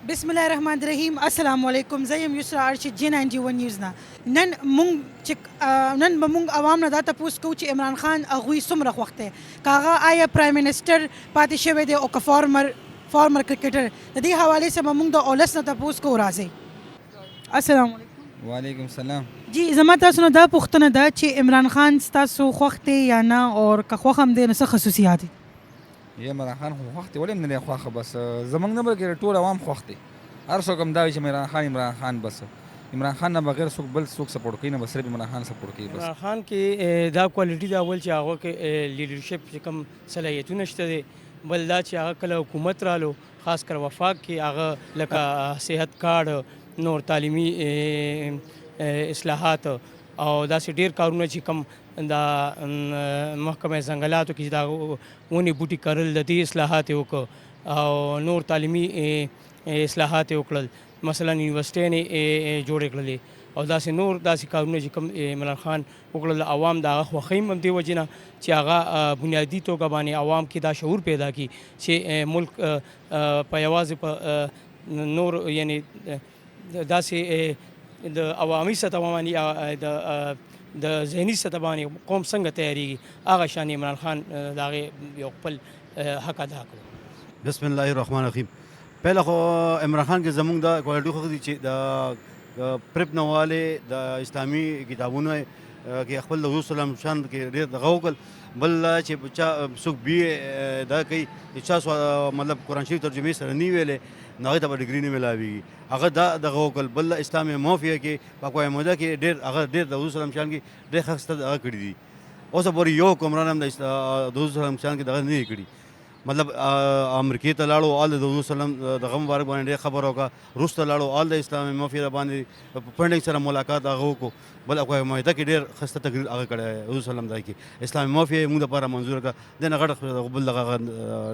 بسم الله الرحمن الرحیم. السلام علیکم. زه یم یسرا ارشد J91 نیوز نه. نن به مونږ عوام نه دا تپوس کوو چې عمران خان هغوی څومره خوښ دی، که هغه آیا پرایم منسټر پاتې شوی دی او که فارمر کرکټر. د دې حوالې سره به مونږ د اولس نه تپوس کوو. راځئ. السلام علیکم. وعلیکم السلام. جی زما تاسو نه دا پوښتنه ده چې عمران خان ستاسو خوښ دی یا نه، او که خوښ هم دی نو څه خصوصیات دي؟ عمران خان خو خوښ دی، ولې هم نه دی خوښه، بس زموږ نه بلکې ټول عوام خوښ دی. هر څوک هم دا وایي چې عمران خان بس عمران خان نه بغیر څوک بل څوک سپورټ کوي نه، بس صرف عمران خان سپورټ کوي. بس عمران خان کې دا کوالټي دا اول چې هغه کې لیډرشپ چې کوم صلاحیتونه شته دي، بل دا چې هغه کله حکومت رالو خاص کر وفاق کې هغه لکه صحت کارډ، نور تعلیمي اصلاحات او داسې ډیر کارونه چې کوم دا محکمه ځنګلاتو کې دا ونې بوټي کرل د دې اصلاحات یې وکړه او نور تعلیمي اصلاحات یې وکړل، مثلا یونیورسټۍ یې جوړې کړلې او داسې نور داسې کارونه چې کوم عمران خان وکړل. عوام د هغه خوښۍ هم دې وجې نه چې هغه بنیادي توګه باندې عوام کې دا شعور پیدا کړي چې ملک په یوازې په نور یعنی داسې د عوامي سطح باندې د ذهني سطح باندې قوم څنګه تیاریږي، هغه شان عمران خان د هغې یو خپل حق ادا کړو. بسم الله الرحمن الرحیم. پهله خو عمران خان کې زموږ دا کوالټي خو دي چې د پرپ نه والې د اسلامي کتابونو کې خپل د رسول الله شان کې ډېر دغه وکړل. بل چې چا څوک بي دا کوي چې چا مطلب قرآن شریف ترجمې سره نه ویلې نو هغې ته به ډګري نه میلاویږي، هغه دا دغه وکړل. بل اسلام موافیه کې په اقوام متحده کې ډېر د رسول الله شان کې ډېر ښه دغه کړي دي. اوس پورې یو حکمران هم د رسول الله شان کې دغه نه کړي، مطلب امریکې ته لاړو آل د رسول سلام دغه مبارک باندې ډېر خبر وکړه، روس ته لاړو آل د اسلامي موافیه باندې پنډنګ سره ملاقات هغه وکړو. بل اقوام متحده کې ډېر ښه تقریر هغه کړی رسول سلام دا کې اسلامي موافیه یې موږ دپاره منظوره کړه، دې نه غټ بل دغه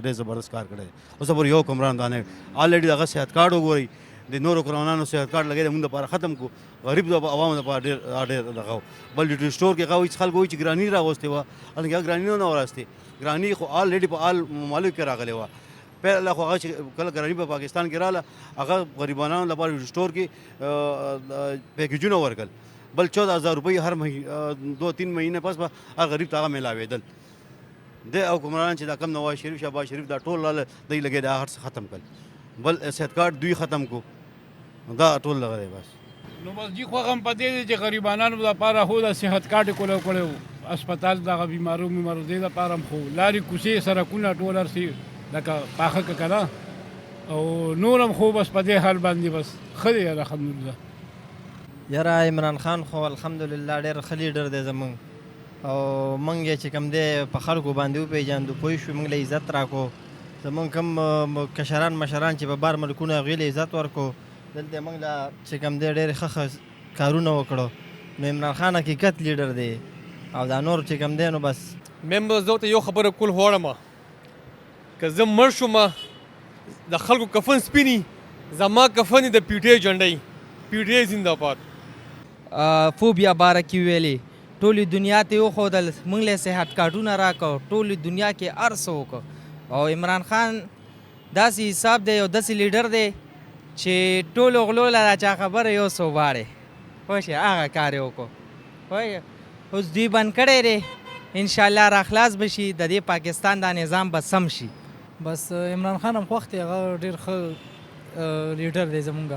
ډېر زبردست کار کړی. اوس پورې یو حکمران دا نه آلریډي دغه صحت کارډ وګورئ، د نورو قرآنانو صحت کارډ لګی دی موږ دپاره ختم کړو، غریب د عوامو دپاره ډېر دغه. بل ډیټل سټور کې هغه وایي چې خلک وایي چې ګراني راغوستې وه، هلته هغه ګراني نه وراستې، ګراني خو آلریډي په آل ممالکو کې راغلې وه. پهله خو هغه چې کله ګراني په پاکستان کې راله هغه غریبانو لپاره ډیټل سټور کې پیکیجونه ورکړل، بل 14,000 روپۍ هر 2-3 مهینه پس به هر غریب ته هغه میلاوېدل. د حکمران چې دا کم نواز شریف شهباز شریف دا ټول راله دوی لګې دا هر څه ختم کړل. بل صحت کارډ دوی ختم کو، دا ټول لغه دی بس. نو بس جی خوښ هم په دې دی چې غریبانانو لپاره خو د صحت کارډ یې کړی و، هسپتال دغه بیمارو دې لپاره هم خو لارې کوڅې سړکونه ټول هر څه لکه پاخه که که نه او نور هم خو بس په دې حال باندې بس ښه دی الحمدلله. یاره عمران خان خو الحمدلله ډېر ښه لیډر دی زموږ، او موږ یې چې کوم دی په خلکو باندې وپېژاندو، پوه شو موږ له عزت راکړو. زموږ کوم کشران مشران چې په بار ملکونه هغوی له عزت ورکړو، دلته موږ له چې کوم دی ډېر ښه کارونه وکړو. نو عمران خان حقیقت لیډر دی او دا نور چې کوم دی نو بس. ممبرز دو ته یو خبره کول غواړم، که زه مړ شوم د خلکو کفن سپینې، زما کفن د پی ټي آی جنډۍ، پی ټي آی زنده باد. فوبیا باره کې ویلې ټولې دنیا ته وښودل، موږ له صحت کارډونه راکړو، ټولې دنیا کې هر څه وکړو. او عمران خان داسې حساب دی او داسې لیډر دی چې ټولو غلو له چا خبره یو څو واړې پوه شې هغه کار یې وکړو. پوهېږې اوس دوی بند کړی دی، انشاءالله را خلاص به شي، د دې پاکستان دا نظام به سم شي. بس عمران خان هم خوښ دی، هغه ډېر ښه لیډر دی زمونږ.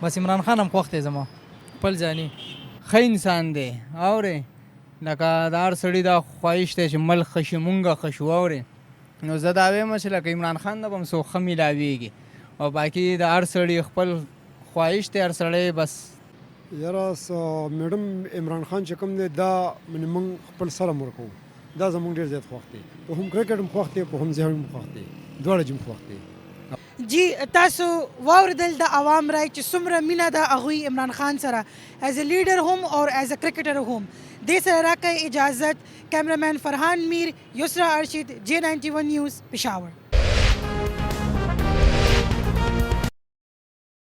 بس عمران خان هم خوښ دی زما خپل ځاني ښه انسان دی. اورې لکه د هر سړي دا خواهش دی چې ملک ښه شي، مونږ ښه شو. اورې نو زه دا وایم چې لکه عمران خان ته به هم څوک ښه میلاویږي، او باقي د هر سړي خپل خواهش دی، هر سړی بس. یاره میډم عمران خان چې کوم دی دا موږ خپل سره ورکوو، دا زموږ ډېر زیات خوښ دی، په هم کرکټ هم خوښ دی، په هم ذهن هم خوښ دی، دواړه هم خوښ دی. جی تاسو واوریدل د عوام رای چې څومره مینه ده هغوی عمران خان سره ایز ا لیډر هم او ایز ا کرکټر هم. دې سره راکړئ اجازت. کیمرامین فرحان میر، یسرا ارشد، J91 نیوز، پېښور.